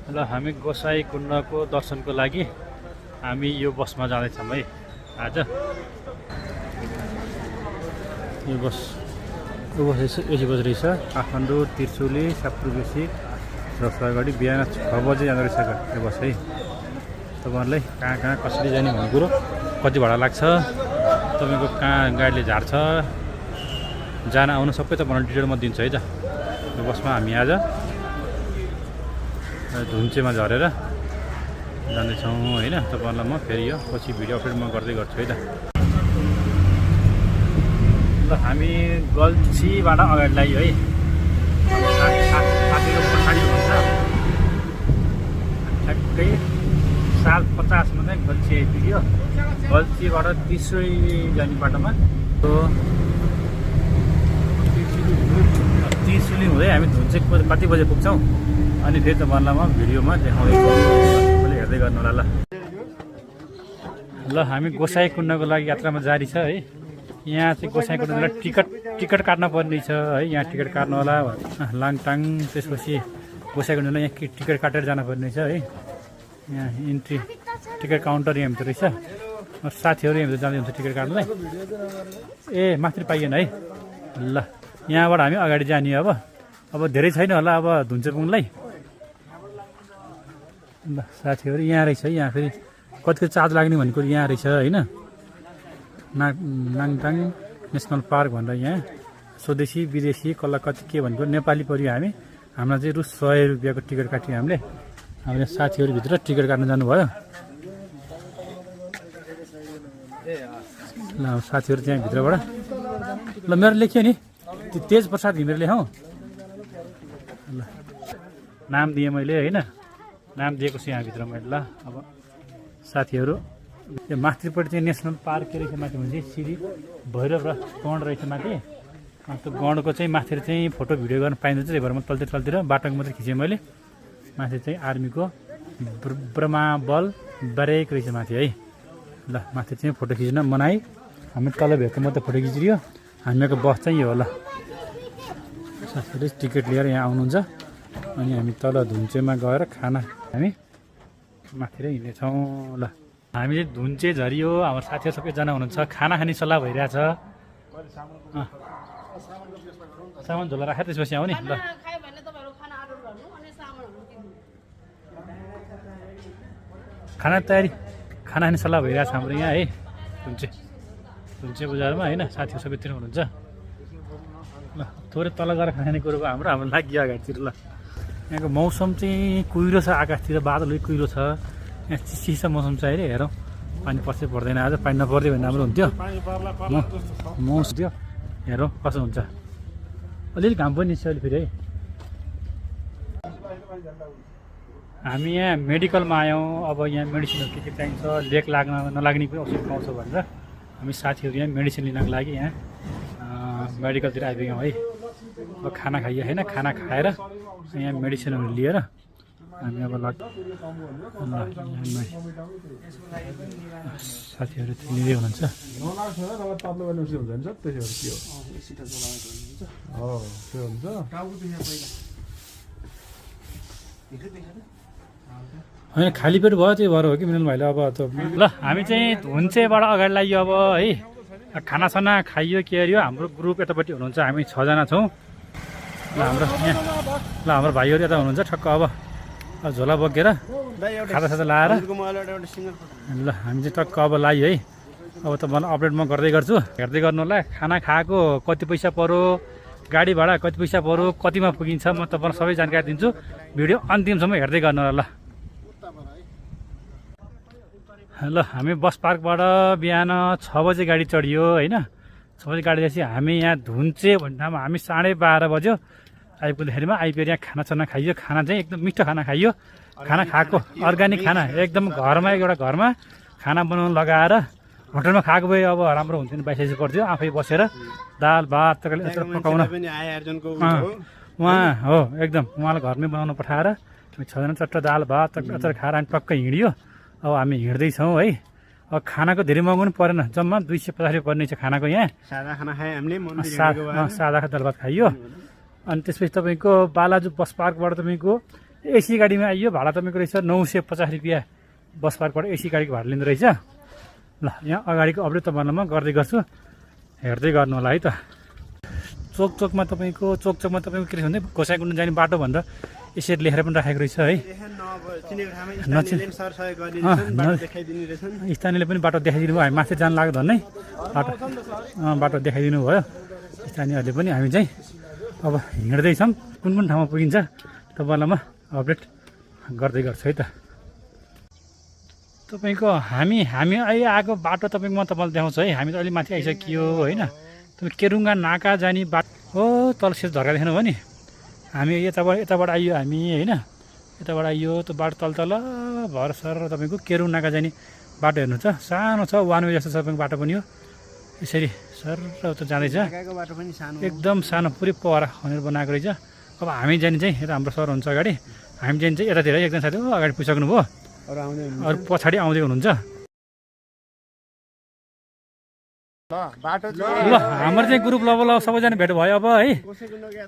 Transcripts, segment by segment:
ल हामी गोसाई कुण्डको दर्शनको लागि हामी यो बसमा जाँदैछौँ है आज। यो बस एसी बज रहेछ काठमाडौँ त्रिशुली साप्तुबेसी र अगाडि बिहान 6 बजे जाँदो रहेछ यो बस है। तपाईँहरूलाई कहाँ कसरी जाने भन्ने कुरो, कति भाडा लाग्छ, तपाईँको कहाँ गाडीले झार्छ, जान आउनु सबै तपाईँहरूलाई डिटेल म दिन्छु है त। यो बसमा हामी आज धुन्चेमा झरेर जाँदैछौँ होइन। तपाईँहरूलाई म फेरि यो पछि भिडियो अपडेट म गर्दै गर्छु है त। ल हामी गल्छीबाट अगाडि लाग्यो है। साथीको पछाडि हुन्छ ठ्याक्कै 7:50 चाहिँ गल्छी आइपुग्यो। गल्छीबाट त्रिशुली जाने बाटोमा त्रिशुली हुँदै हामी धुन्चे कति बजे पुग्छौँ अनि फेरि तपाईँहरूलाई म भिडियोमा देखाउँदैछु, हेर्दै गर्नु होला। ल हामी गोसाई कुण्डको लागि यात्रामा जारी छ है। यहाँ चाहिँ गोसाई कुण्डलाई टिकट काट्न पर्ने छ है। यहाँ टिकट काट्नु होला लाङटाङ, त्यसपछि गोसाई कुण्डलाई यहाँ टिकट काटेर जानुपर्ने छ है। यहाँ इन्ट्री टिकट काउन्टर यहाँ भित्र रहेछ। साथीहरू यहाँ भित्र जाँदै हुन्छ टिकट काट्नुलाई। ए माथि पाइएन है। ल यहाँबाट हामी अगाडि जाने अब धेरै छैन होला अब धुन्चे पुग्नुलाई। ल साथीहरू यहाँ रहेछ है। यहाँ फेरि कतिको चार्ज लाग्ने भन्ने कुरो यहाँ रहेछ होइन। नाङटाङ नेसनल पार्क भनेर यहाँ स्वदेशी विदेशी कसलाई कति के भनेको नेपाली पऱ्यो। हामीलाई चाहिँ रु 100 रुपियाँको टिकट काट्यो हामीले। हाम्रो साथीहरू भित्र टिकट काट्न जानुभयो। ल साथीहरू त्यहाँ भित्रबाट ल मेरो लेख्यो नि तेज प्रसाद घिमिरे लेखौँ। ल नाम दिएँ मैले होइन, नाम दिएको छु यहाँभित्र मैले। ल अब साथीहरू यो माथिपट्टि चाहिँ नेसनल पार्क के रहेछ माथि भने चाहिँ श्री भैरव र गण रहेछ माथि। त्यो गणको चाहिँ माथि चाहिँ फोटो भिडियो गर्न पाइँदैन, त्यही भएर म तलतिर बाटोको मात्रै खिचेँ मैले। माथि चाहिँ आर्मीको ब्रह्माबल ब्यारेक रहेछ माथि है। ल माथि चाहिँ फोटो खिच्न मनाइ। हामी तल भेटको मात्रै फोटो खिचिदियो। हामीको बस चाहिँ यो होला। साथीहरूले टिकट लिएर यहाँ आउनुहुन्छ अनि हामी तल धुन्चेमा गएर खाना हामी माथि हिँड्नेछौँ। ल हामी चाहिँ धुन्चे झरियो, हाम्रो साथीहरू सबैजना हुनुहुन्छ। खाना खाने सल्लाह भइरहेछ। सामान झोला राखेर त्यसपछि आउने। ल खाना तयारी खाना खाने सल्लाह भइरहेछ हाम्रो यहाँ है धुन्चे बजारमा होइन। साथीहरू सबैतिर हुनुहुन्छ। ल थोरै तल गएर खाने कुरो हाम्रो लागि अगाडितिर। ल यहाँको मौसम चाहिँ कुहिरो छ, आकाशतिर बादल कुहिरो छ। यहाँ चिसो मौसम छ अहिले। हेरौँ पानी पर्छ पर्दैन। आज पानी नपर्दै भने राम्रो हुन्थ्यो। मौसम थियो हेरौँ कसो हुन्छ। अलिअलि घाम पनि निस्क्यो अहिले फेरि है। हामी यहाँ मेडिकलमा आयौँ। अब यहाँ मेडिसिनहरू के चाहिन्छ, लेक नलाग्ने पनि औषध पाउँछ भनेर हामी साथीहरू यहाँ मेडिसिन लिनको लागि यहाँ मेडिकलतिर आइपुग्यौँ है। अब खाना खाइयो होइन, खाना खाएर यहाँ मेडिसिनहरू लिएर हामी अब साथीहरू लिँदै हुनुहुन्छ। होइन खाली पेट भयो त्यही भएर हो कि मिलन भाइले। अब ल हामी चाहिँ धुन्चेबाट अगाडि लाग्यो अब है। खानासाना खाइयो के अरे। हाम्रो ग्रुप यतापट्टि हुनुहुन्छ, हामी 6 जना छौँ। ल हाम्रो भाइहरू यता हुनुहुन्छ ठक्क। अब झोला बोकेर खाजासाजा लाएर ल हामी चाहिँ टक्क अब लाग्यो है। अब तपाईँलाई अपडेट म गर्दै गर्छु, हेर्दै गर्नु होला। खाना खाएको कति पैसा पऱ्यो, गाडी भाडा कति पैसा पऱ्यो, कतिमा पुगिन्छ म तपाईँलाई सबै जानकारी दिन्छु। भिडियो अन्तिमसम्म हेर्दै गर्नु होला। ल हामी बस पार्कबाट बिहान 6 बजे गाडी चढियो होइन। 6 बजे गाडी दिएपछि हामी यहाँ धुन्चे भन्ने ठाउँमा हामी 12:30 बज्यो आइपुग्दाखेरिमा। आइपुगेर यहाँ खानासाना खाइयो। खाना चाहिँ एकदम मिठो खाना खाइयो। खाना खाएको अर्ग्यानिक खाना एकदम घरमा एउटा घरमा खाना बनाउनु लगाएर होटलमा खाएको भए अब राम्रो हुन्थ्यो, 22 पर्थ्यो। आफै बसेर दाल भात तरकारी पकाउन उहाँ हो एकदम उहाँलाई घरमै बनाउनु पठाएर 6 जना चट्ट दाल भात अचार खाएर हामी टक्क हिँडियो। अब हामी हिँड्दैछौँ है। अब खानाको धेरै महँगो पनि परेन, जम्मा 250 रुपियाँ पर्ने छ खानाको। यहाँ सादा खाना खाएँ हामीले, सादा दाल भात खाइयो। अनि त्यसपछि तपाईँको बालाजु बस पार्कबाट तपाईँको एसी गाडीमा आइयो भाडा तपाईँको रहेछ 950 रुपियाँ बस पार्कबाट एसी गाडीको भाडा लिँदो रहेछ। ल यहाँ अगाडिको अपडेट तपाईँहरूलाई म गर्दै गर्छु, हेर्दै गर्नु होला है त। चोकमा तपाईँको के रहेछ भने गोसाइँकुण्ड जाने बाटो भन्दा यसरी लेखेर पनि राखेको रहेछ है। स्थानीयले पनि बाटो देखाइदिनु भयो, हामी माथि जानु लाग्यो धन्नै बाटो देखाइदिनु भयो स्थानीयहरूले पनि। हामी चाहिँ अब हिँड्दैछौँ, कुन ठाउँमा पुगिन्छ तपाईँहरूलाई म अपडेट गर्दै गर्छु है त। तपाईँको हामी अहिले आएको बाटो तपाईँको म तपाईँलाई देखाउँछु है। हामी त अलि माथि आइसकियो होइन। तपाईँ केरुङ्गा नाका जाने बाटो हो, तल सेत झर्का देख्नु भयो नि। हामी यताबाट आइयो हामी होइन, यताबाट आइयो त्यो बाटो तल भर सर तपाईँको केरुङ नाका जाने बाटो हेर्नु छ, सानो छ, वान वे जस्तो छ तपाईँको बाटो पनि हो। यसरी सर त जाँदैछ, एकदम सानो पुरै पहरा खनेर बनाएको रहेछ। अब हामी जाने चाहिँ यता हाम्रो सर हुन्छ अगाडि, हामी जाने चाहिँ यतातिर एकजना साथी अगाडि पुगिसक्नु भयो, अरू पछाडि आउँदै हुनुहुन्छ। ल हाम्रो चाहिँ ग्रुप ल सबैजना भेट भयो अब है।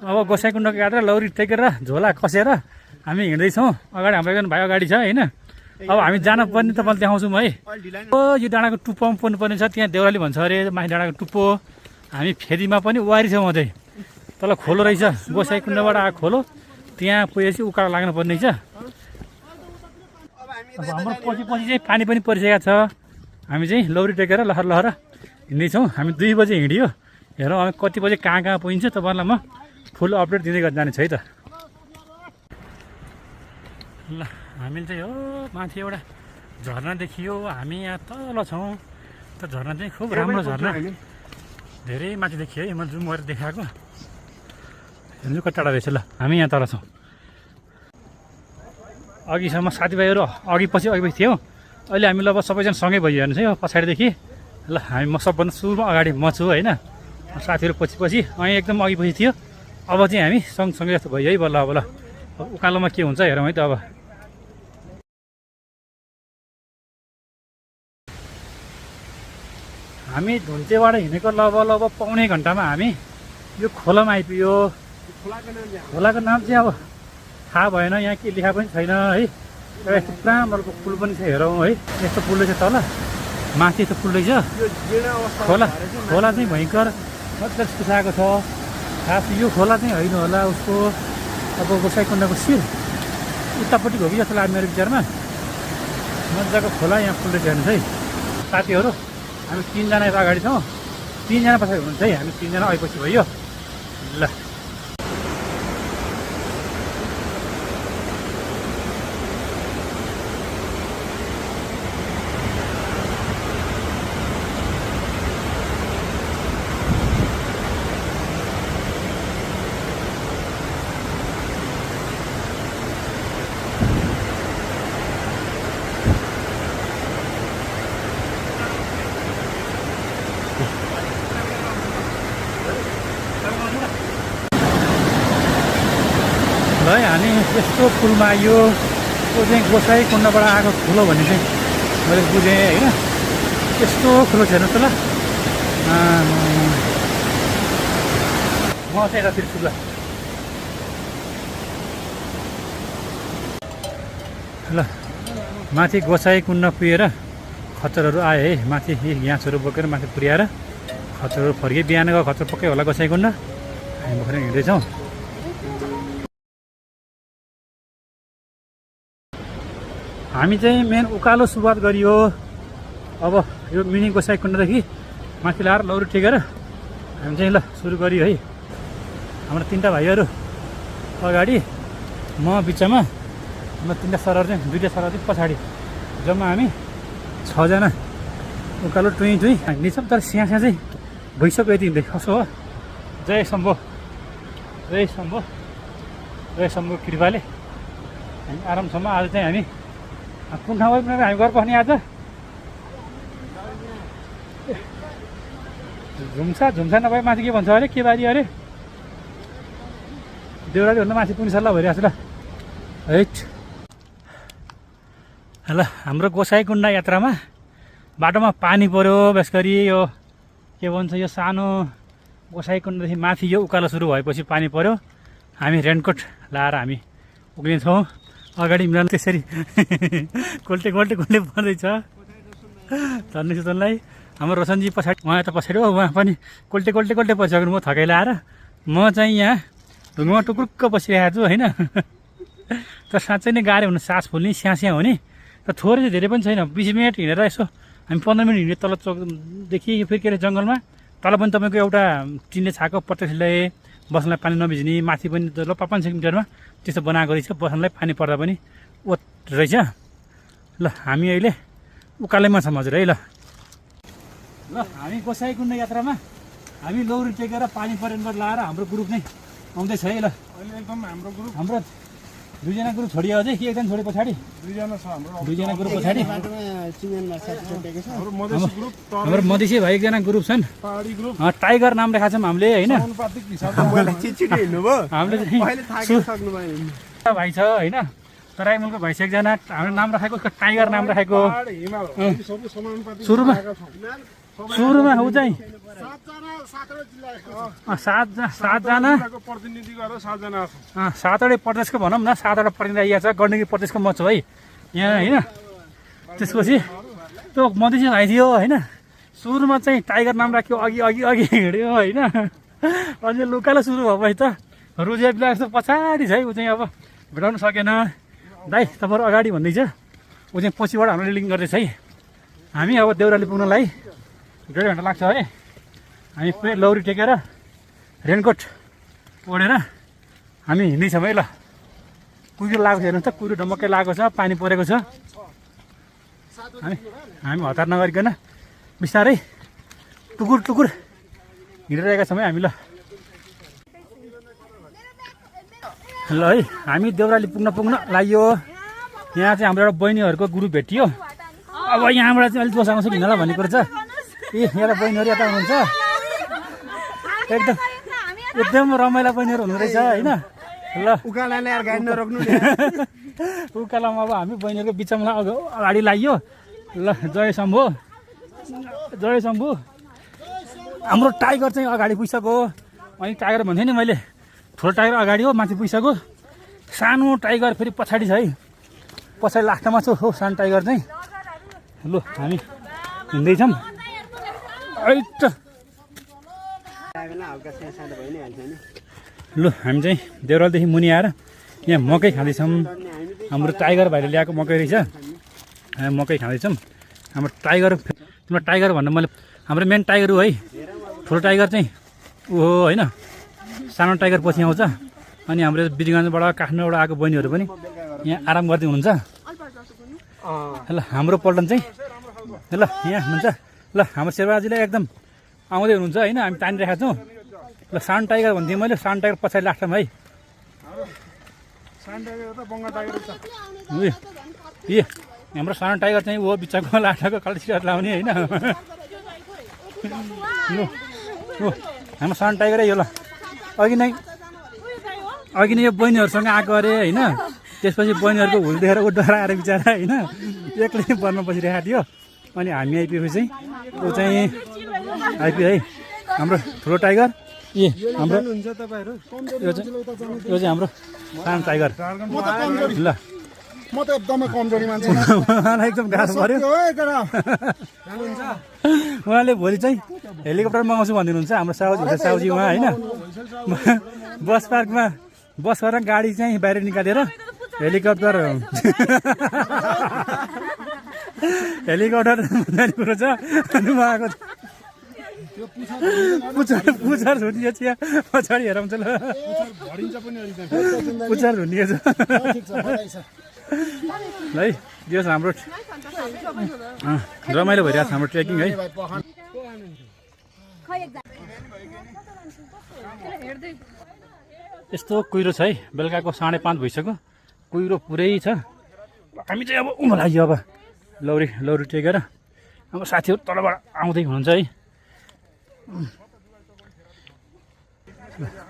अब गोसाइँकुण्डको यात्रा लौरी टेकेर झोला कसेर हामी हिँड्दैछौँ। अगाडि हाम्रो एकजना भाइ अगाडि छ होइन। अब हामी जान पर्ने तपाईँलाई देखाउँछौँ है। यो डाँडाको टुप्पोमा पुग्नुपर्ने छ, त्यहाँ देउराली भन्छ अरे माथि डाँडाको टुप्पो। हामी फेदीमा पनि वारी छौँ चाहिँ, तल खोलो रहेछ, गोसाइँकुण्डबाट आएको खोलो, त्यहाँ पुगेपछि उकालो लाग्नुपर्ने रहेछ। अब हाम्रो पछि चाहिँ पानी पनि परिसकेको छ। हामी चाहिँ लौरी टेकेर लहर हिँड्दैछौँ। हामी 2 बजे हिँड्यो, हेरौँ हामी कति बजे कहाँ पुगिन्छ तपाईँहरूलाई म फुल अपडेट दिँदै जानेछु है त। ल हामीले चाहिँ हो माथि एउटा झरना देखियो, हामी यहाँ तल छौँ। त झरना चाहिँ खुब राम्रो झरना, धेरै माथि देखियो है। म जुम गरेर देखाएको हेर्नु कति टाढा रहेछ। ल हामी यहाँ तल छौँ। अघिसम्म साथीभाइहरू अघि पछि थियौँ, अहिले हामी ल सबैजना सँगै भइयो हेर्नुहोस् है पछाडिदेखि। ल हामी म सबभन्दा सुरुमा अगाडि म छु होइन, साथीहरू पछि अनि एकदम अघि पछि थियो। अब चाहिँ हामी सँगसँगै जस्तो भयो है बल्ल। अब ल उकालोमा के हुन्छ हेरौँ है त। अब हामी धुन्चेबाट हिँडेको लगभग पौने घन्टामा हामी यो खोलामा आइपुग्यो। खोलाको नाम चाहिँ अब थाहा भएन, यहाँ के लेखा पनि छैन है। यस्तो पुरा मलको पुल पनि छ हेरौँ है। यस्तो पुल रहेछ तल माथि, यस्तो पुल रहेछ। खोला चाहिँ भयङ्कर मजाले सुसाएको छ। खास यो खोला चाहिँ होइन होला उसको अब गोसाइँकुण्डको शिर उतापट्टि हो कि जस्तो लाग्यो मेरो विचारमा। मजाको खोला यहाँ पुल रहेछ हेर्नुहोस् है साथीहरू। हामी 3 जना यता अगाडि छौँ, 3 जना पछाडि हुनुहुन्छ है। हामी 3 जना अहिपछि भयो। ल है हामी यस्तो पुलमा आइयो। त्यो चाहिँ गोसाइँकुण्डबाट आएको ठुलो भन्ने चाहिँ मैले बुझेँ होइन। यस्तो ठुलो छ हेर्नुहोस् त। ल म चाहिँ यतातिर छु। ल माथि गोसाइँकुण्ड पुगेर खच्चरहरू आयो है। माथि ग्यासहरू बोकेर माथि पुर्याएर खच्चरहरू फर्कियो। बिहान गएको खच्चर पक्कै होला गोसाइँकुण्ड। हामी भर्खर हिँड्दैछौँ। हामी चाहिँ मेन उकालो सुरुवात गरियो। अब यो मिनी गोसाइँकुण्डदेखि माथि लाएर लौरी टेकेर हामी चाहिँ ल सुरु गरियो है। हाम्रो 3टा भाइहरू अगाडि, म बिचमा, म 3टा सरहरू चाहिँ 2टा सरहरू चाहिँ पछाडि। जम्मा हामी 6 जना उकालो टुई हिँड्दैछौँ। तर स्याहाँ चाहिँ भइसक्यो यति हिँड्दै। कसो हो? जय शम्भो कृपाले हामी आरामसम्म आज चाहिँ हामी कुन ठाउँ पनि हामी घर पस्ने आज झुम्सा नभए माथि के भन्छ अरे के बारी अरे देउराली भन्दा माथि पुग्ने सल्लाह भइरहेको छ। ल है ल हाम्रो गोसाइँकुण्ड यात्रामा बाटोमा पानी पऱ्यो। विशेष गरी यो के भन्छ यो सानो गोसाइँकुण्डदेखि माथि यो उकालो सुरु भएपछि पानी पऱ्यो। हामी रेनकोट लाएर हामी उक्लिन्छौँ। अगाडि मिलाउनु त्यसरी कोल्टे कोल्टे कोल्टे पर्दैछ चढ्ने सुचनलाई। हाम्रो रोशनजी पछाडि, उहाँ त पछाडि हो, उहाँ पनि कोल्टे कोल्टे कोल्टे बसिसक्नु। म थकाइ लाएर म चाहिँ यहाँ ढुङ्गामा टुक्रुक्क बसिरहेको छु होइन। तर साँच्चै नै गाह्रो हुनु, सास फुल्ने, स्यास्या हुने। र थोरै चाहिँ धेरै पनि छैन, 20 मिनट हिँडेर यसो हामी 15 मिनट हिँड्यो तल चोकदेखि फेरि के अरे जङ्गलमा। तल पनि तपाईँको एउटा टिनले छाएको प्रत्यक्षले बस्नलाई पानी नभिज्ने, माथि पनि ल 5-6 मिटरमा त्यस्तो बनाएको रहेछ, बस्नलाई पानी पर्दा पनि ओत रहेछ। ल हामी अहिले उकालैमा छौँ हजुर है। ल हामी गोसाइँकुण्ड यात्रामा हामी लौरी टेकेर पानी परेनबाट लाएर हाम्रो ग्रुप नै आउँदैछ है। ल अहिले एकदम हाम्रो ग्रुप, हाम्रो 2जना ग्रुप छोडियो अझै कि एकजना छोडे पछाडि? 2जना छ हाम्रो। 2जना ग्रुप पछाडि हाम्रो मधेसी भाइ एकजना ग्रुप छन्, पहाडी ग्रुप, टाइगर नाम राखेको छौँ हामीले होइन। समानुपातिक हिसाबले हामीले चाहिँ भाइ छ होइन, तराई मुलको भाइ छ एकजना, हाम्रो नाम राखेको टाइगर नाम राखेको। पहाड हिमाल सबै समानुपातिक सुरुमा ऊ चाहिँ 7जना प्रतिनिधि गरेर 7जना छ। 7वटा प्रदेशको भनौँ न, 7वटा प्रतिनिधि आइएको छ। गण्डकी प्रदेशको म छु है यहाँ होइन। त्यसपछि त्यो मधेसी भाइ थियो होइन, सुरुमा चाहिँ टाइगर नाम राख्यो, अघि अघि अघि हिँड्यो होइन। अझै लुकालो सुरु भयो त रुजेप्ला जस्तो पछाडि छ है। ऊ चाहिँ अब भेटाउन सकेन। दाइ तपाईँहरू अगाडि भन्दैछ, ऊ चाहिँ पछिबाट हाम्रो लिङ्क गर्दैछ है। हामी अब देउराली पुग्नलाई 1.5 घन्टा लाग्छ है। हामी पुरै लौरी टेकेर रेनकोट ओढेर हामी हिँड्दैछौँ है। ल कुहिरो लागेको छ हेर्नुहोस् त, कुहिरो ढमक्कै लागेको छ, पानी परेको छ। हामी हतार नगरिकन बिस्तारै टुकुर टुकुर हिँडिरहेका छौँ है हामी। ल ल है हामी देउराली पुग्न लाग्यो। यहाँ चाहिँ हाम्रो एउटा बहिनीहरूको ग्रुप भेटियो। अब यहाँबाट चाहिँ अलिक बसाउँछ किन ल भन्ने कुरो छ। यहाँ बहिनीहरू यता हुनुहुन्छ, एकदम रमाइला बहिनीहरू हुनुहुँदैछ होइन। ल उकालोमा अब हामी बहिनीहरूको बिचमा अगाडि लाग्यो। ल जय शम्भु, जय शम्भु। हाम्रो टाइगर चाहिँ अगाडि पुगिसक्यो। अनि टाइगर भन्थेँ नि मैले, ठुलो टाइगर अगाडि हो, माथि पुगिसक्यो। सानो टाइगर फेरि पछाडि छ है, पछाडि लास्टमा छ हो सानो टाइगर चाहिँ। ल हामी हिँड्दैछौँ। ल हामी चाहिँ देउरालीदेखि मुनि आएर यहाँ मकै खाँदैछौँ। हाम्रो टाइगर भाइले ल्याएको मकै रहेछ, मकै खाँदैछौँ। हाम्रो टाइगर, तिम्रो टाइगर भन्दा मैले हाम्रो मेन टाइगर हो है। ठुलो टाइगर चाहिँ ऊ हो होइन, सानो टाइगर पछि आउँछ। अनि हाम्रो बिरगञ्जबाट काठमाडौँबाट आएको बहिनीहरू पनि यहाँ आराम गर्दै हुनुहुन्छ। ल हाम्रो पल्टन चाहिँ ल यहाँ हुनुहुन्छ। ल हाम्रो शेरबाजीलाई एकदम आउँदै हुनुहुन्छ होइन, हामी तानिरहेका छौँ। ल सानो टाइगर भन्थेँ मैले, सानो टाइगर पछाडि लास्टमा है। ए हाम्रो सानो टाइगर चाहिँ हो बिचको लाटाको कालो सिराट लाउने होइन। हाम्रो सानो टाइगरै यो। ल अघि नै यो बहिनीहरूसँग आएको अरे होइन। त्यसपछि बहिनीहरूको हुल देखेर ऊ डराएर बिचरा होइन, एक्लै बनमा बसिरहेको थियो। अनि हामी आइपुगेपछि चाहिँ ऊ चाहिँ आइपुग्यो है हाम्रो ठुलो टाइगर। हाम्रो यो चाहिँ हाम्रो सानो टाइगर। ल म त एकदमै कमजोरी मान्छे, उहाँलाई एकदम गाह्रो पऱ्यो। उहाँले भोलि चाहिँ हेलिकप्टर मगाउँछु भनिदिनुहुन्छ हाम्रो साउजी उहाँ होइन। बस पार्कमा बस गरेर गाडी चाहिँ बाहिर निकालेर हेलिकप्टर जाने कुरो छ। उहाँको पुछार झुन्डिएको छ, पछाडि हेराउँछ। ल पुछार झुन्डिएको छ है। यो हाम्रो रमाइलो भइरहेको छ हाम्रो ट्रेकिङ है। यस्तो कुहिरो छ है, बेलुकाको 5:30 भइसक्यो, कुहिरो पुरै छ। हामी चाहिँ अब उँभो लाग्यो। अब लौरी टेकेर अब साथीहरू तलबाट आउँदै हुनुहुन्छ है।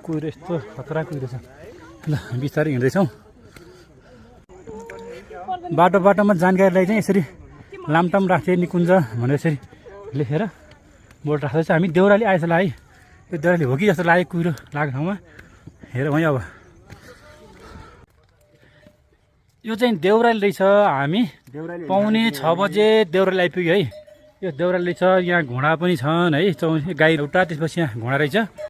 कुहिरो यस्तो खतरा कुहिरो छ। ल बिस्तारै हिँड्दैछौँ। बाटोमा जानकारीलाई चाहिँ यसरी लामटाम राख्थे निकुञ्ज भनेर यसरी लेखेर बोर्ड राख्दैछ। हामी देउराली आएछ ल है, यो देउराली हो कि जस्तो लाग्यो कुहिरो लागेको ठाउँमा। हेर वहीँ अब यो चाहिँ देउराली रहेछ। हामी पाउने 6 बजे देउराली आइपुग्यो है। यो देउराली छ, यहाँ घोडा पनि छन् है, गाई एउटा, त्यसपछि यहाँ घोडा रहेछ।